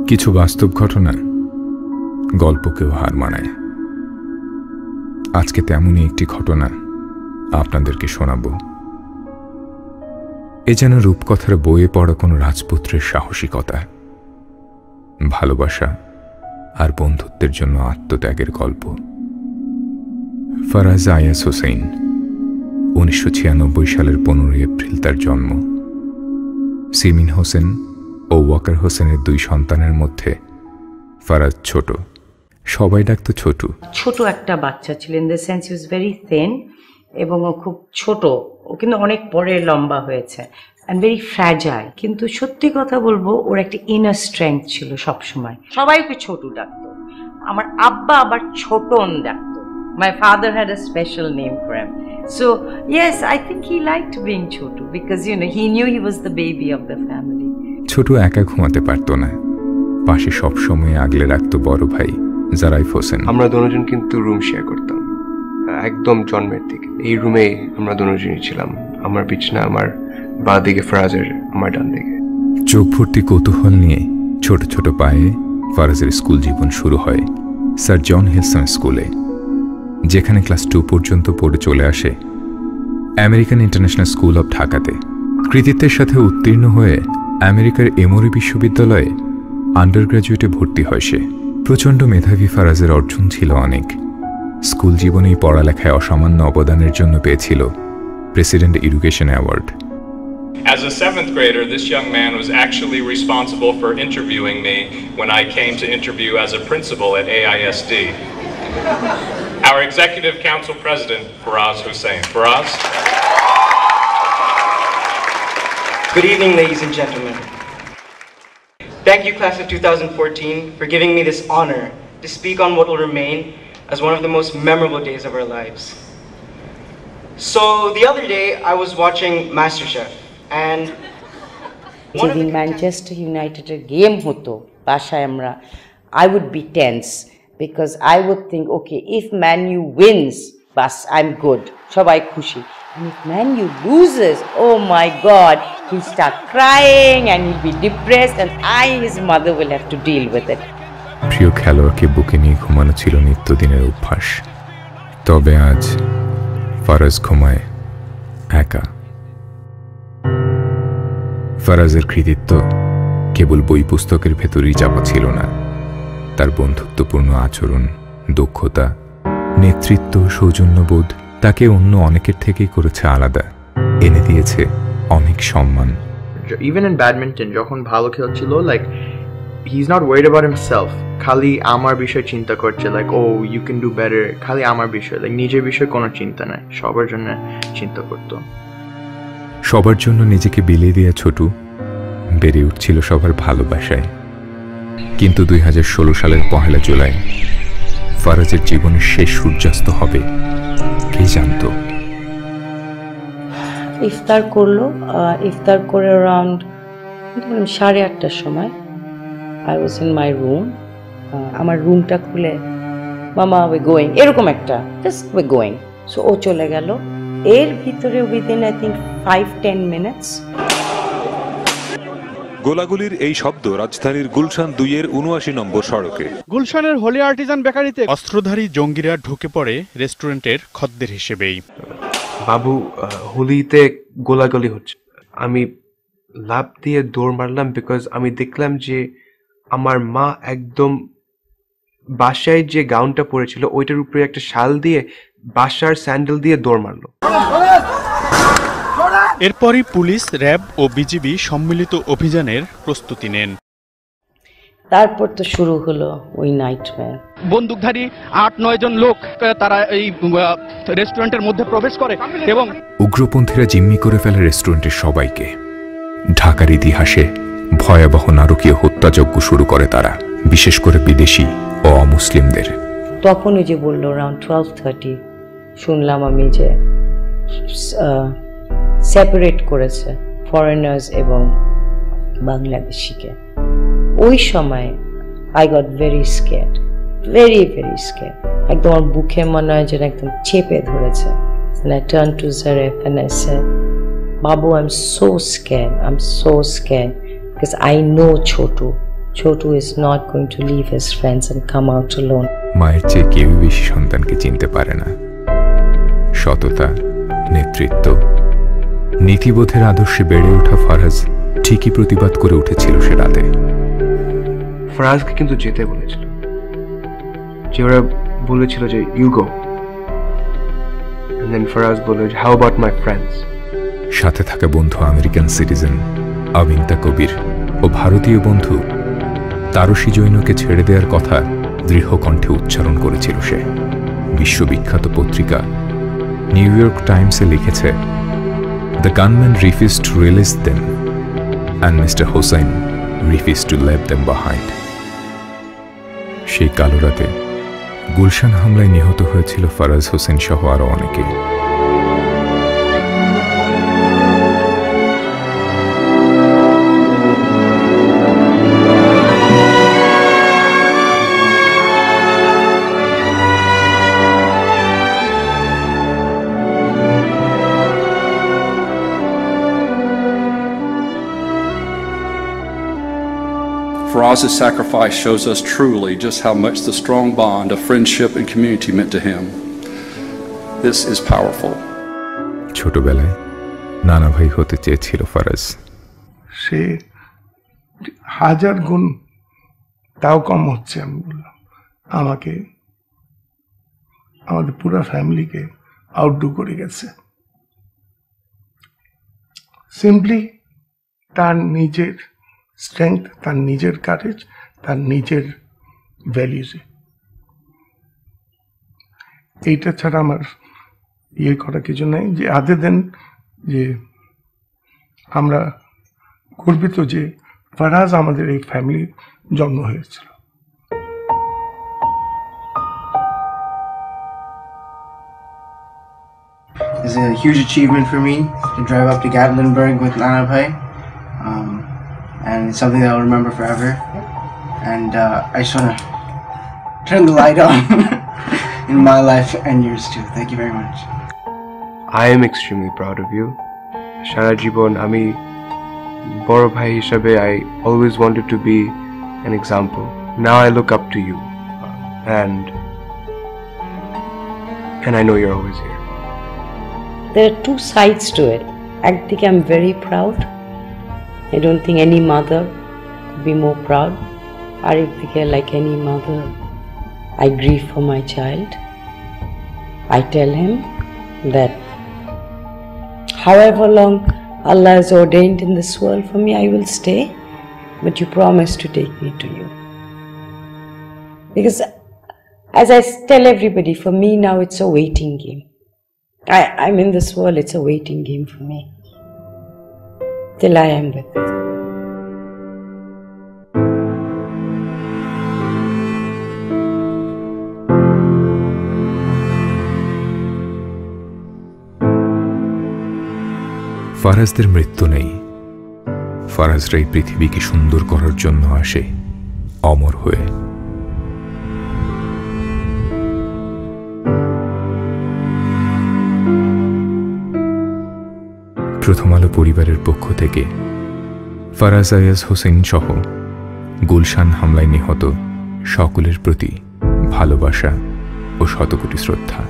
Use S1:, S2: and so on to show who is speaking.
S1: কিছু বাস্তব ঘটনা গল্পকেও হার মানায়। আজকে তেমনই একটি ঘটনা আপনাদেরকে শোনাবো। এ যেন রূপকথার বইয়ে পড়া কোনো রাজপুত্রের সাহসিকতা, ভালোবাসা আর বন্ধুত্বের জন্য আত্মত্যাগের গল্প। ফারাজ আয়াস হোসেন, 1996 সালের 15 এপ্রিল তার জন্ম। সিমিন হোসেন ও ওয়াকার হোসেনের 2 সন্তানের মধ্যে ফারাজ ছোট। সবাই ডাকতো ছোটু।
S2: ছোট একটা বাচ্চা ছিল, in the sense he was very thin, এবং ও খুব ছোট। ও কিন্তু অনেক পরে লম্বা হয়েছে, অ্যান্ড ভেরি ফ্র্যাজাইল। কিন্তু সত্যি কথা বলবো, ওর একটা ইনার স্ট্রেংথ ছিল সবসময়। সবাই ওকে ছোটু ডাকতো। আমার আব্বা আবার ছোটন ডাকতো। My father had a special name for him. So yes, I think he liked being Chotu because he knew he was the baby of the family.
S1: Chhotu একা ঘুমাতে পারতো না, পাশে সবসময় আগলে রাখতো বড় ভাই জারাইফ হোসেন।
S3: আমরা দুজন কিন্তু রুম শেয়ার করতাম একদম জন্মের থেকে। এই রুমে আমরা দুজনই ছিলাম, আমার বিছানা আমার বাঁ দিকে, ফারাজের আমার ডান দিকে।
S1: চোখ ভর্তি কৌতূহল নিয়ে ছোট ছোট পায়ে ফারাজের স্কুল জীবন শুরু হয় স্যার জন হিলসন স্কুলে, যেখানে ক্লাস 2 পর্যন্ত পড়ে চলে আসে আমেরিকান ইন্টারন্যাশনাল স্কুল অব ঢাকাতে। কৃতিত্বের সাথে উত্তীর্ণ হয়ে আমেরিকার এমোরি বিশ্ববিদ্যালয়ে আন্ডার গ্র্যাজুয়েটে ভর্তি হয় সে। প্রচণ্ড মেধাবী ফারাজের অর্জন ছিল অনেক। স্কুল জীবনেই পড়ালেখায় অসামান্য অবদানের জন্য পেয়েছিল president education award.
S4: As a 7th grader, this young man was actually responsible for interviewing me when I came to interview as a principal at AISD. Our Executive Council President, Faraz Hussein. Faraz?
S5: Good evening, ladies and gentlemen. Thank you, class of 2014, for giving me this honor to speak on what will remain as one of the most memorable days of our lives. So, the other day, I was watching MasterChef, and
S2: যেদিন Manchester ইউনাইটেডের game হতো বাসায়, I would be tense because I would think, okay, if Man U wins, bas, I'm good, সবাই খুশি। And if Man U loses, oh my God, he'll start crying and he'll be depressed, and his mother will have to deal with it.
S1: প্রিয় খেলোয়াড়কে বুকে নিয়ে ঘুমানো ছিল নিত্যদিনের অভ্যাস। তবে আজ ফারাজ ঘুমায় একা। ফারাজের কৃতিত্ব কেবল বই পুস্তকের ভেতরেই চাপা ছিল না। তার বন্ধুত্বপূর্ণ আচরণ, দক্ষতা, নেতৃত্ব, সৌজন্যবোধ তাকে অন্য অনেকের থেকেই করেছে আলাদা, এনে দিয়েছে অনেক সম্মান।
S6: ইভেন ইন ব্যাডমিন্টন যখন ভালো খেলছিল, like he is not worried about himself, খালি আমার বিষয় চিন্তা করছে, like oh you can do better, খালি আমার বিষয়, লাইক নিজের বিষয়ে কোনো চিন্তা নাই, সবার জন্য চিন্তা করতো।
S1: সবার জন্য নিজেকে বিলিয়ে দেওয়া ছোটু বেড়ে উঠছিল সবার ভালোবাসায়। কিন্তু 2016 সালের 1 জুলাই ফারাজের জীবনের শেষ সূর্যাস্ত হবে কে জানত।
S2: ইফতার করলো, ইফতার করে অ্যারাউন্ড 8:30টার সময় I was in my room. আমার রুমটা খুলে, মামা উই গোয়িং, এরকম একটা জাস্ট উই গোয়িং। সো ও চলে গেল। এর ভিতরে উইদিন আই থিঙ্ক 5-10 মিনিটস
S7: গোলাগুলির এই শব্দ রাজধানীর গুলশান 2-এর 79 নম্বর সড়কে।
S8: গুলশানের হোলি আর্টিজান বেকারিতে অস্ত্রধারী জঙ্গিরা ঢুকে পড়ে রেস্টুরেন্টের খদ্দের হিসেবেই।
S3: বাবু, হোলিতে গোলাগুলি হচ্ছে। আমি লাফ দিয়ে দৌড় মারলাম, বিকজ আমি দেখলাম যে আমার মা একদম বাসায় যে গাউনটা পরেছিল ওইটার উপরে একটা শাল দিয়ে বাসার স্যান্ডেল দিয়ে দৌড় মারলো।
S8: এরপরই পুলিশ, র্যাব ও বিজিবি সম্মিলিত অভিযানের প্রস্তুতি নেন।
S2: তারপর তো শুরু হলো ওই নাইটমেয়ার।
S9: বন্দুকধারী 8-9 জন লোক তারা এই রেস্টুরেন্টের মধ্যে প্রবেশ করে এবং
S1: উগ্রপন্থীরা জিম্মি করে ফেলে রেস্টুরেন্টের সবাইকে। ঢাকার ইতিহাসে ভয়াবহ নারকীয় হত্যাযজ্ঞ শুরু করে তারা, বিশেষ করে বিদেশি ও অমুসলিমদের।
S2: তখন ওই যে বললো অ্যারাউন্ড 12:30 শুনলাম আমি যে সেপারেট করেছে ফরেনার্স এবং বাংলাদেশিকে। ওই সময় I got very scared, very very scared. একদম আমার বুকে মনে হয় যেন একদম চেপে ধরেছে। And I turned to Zaref and I said, Babu, I'm so scared. I'm so scared because I know Chotu Chotu is not going to leave his friends and come out alone.
S1: মায়ের চেয়ে কেউ বেশি সন্তানকে চিনতে পারে না। সততা, নেতৃত্ব, নীতিবোধের আদর্শে বেড়ে ওঠা ফারাজ ঠিকই প্রতিবাদ করে উঠেছিল সে রাতে।
S3: ফারাজকে কিন্তু যেতে বলেছিল, যে ওরা বলেছিল যে you go, and then Faraz বলল হাউ অ্যাবাউট মাই ফ্রেন্ডস।
S1: সাথে থাকা বন্ধু আমেরিকান সিটিজেন আবিন্তা কবির ও ভারতীয় বন্ধু তারসী জৈনকে ছেড়ে দেওয়ার কথা দৃঢ় কণ্ঠে উচ্চারণ করেছিল সে। বিশ্ববিখ্যাত পত্রিকা নিউ ইয়র্ক টাইমসে লিখেছে, the gunman refused to release them and mister Hossain refused to leave them behind. সেই কালো রাতে গুলশান হামলায় নিহত হয়েছিল ফারাজ হোসেন সহ আরও অনেকে।
S10: Faraz's sacrifice shows us truly just how much the strong bond of friendship and community meant to him. This is powerful.
S1: ছোটবেলায় নানা ভাই হতে চেয়েছিল ফারাজ।
S11: সে 1000 গুণ তাও কম হচ্ছে। আমি বললাম আমাদের পুরো ফ্যামিলিকে আউটডু করে গেছে। সিম্পলি তার নিজের স্ট্রেংথ, তার নিজের কারেজ, তার নিজের ভ্যালিউজে। এইটা ছাড়া আমার করা কিছু নাই, যে আদার দেন যে আমরা গর্বিত যে ফারাজ আমাদের এই ফ্যামিলির জন্ম হয়েছিল।
S5: It's a huge achievement for me to drive up to Gatlinburg with Nana Bhai. And it's something that I'll remember forever. And I just want to turn the light on in my life and yours too. Thank you very much.
S3: I am extremely proud of you. Shara Jibon, ami boro bhai hishabe, I always wanted to be an example. Now I look up to you, and I know you're always here.
S2: There are two sides to it. I think I'm very proud. I don't think any mother could be more proud. I think like any mother, I grieve for my child. I tell him that however long Allah has ordained in this world for me, I will stay, but you promise to take me to you. Because as I tell everybody, for me now it's a waiting game. I'm in this world, it's a waiting game for me. Till I am with it.
S1: ফারাজদের মৃত্যু নেই। ফারাজরা এই পৃথিবীকে সুন্দর করার জন্য আসে অমর হয়ে। প্রথম আলো পরিবারের পক্ষ থেকে ফারাজ আয়াজ হোসেন সহ গুলশান হামলায় নিহত সকলের প্রতি ভালোবাসা ও শতকোটি শ্রদ্ধা।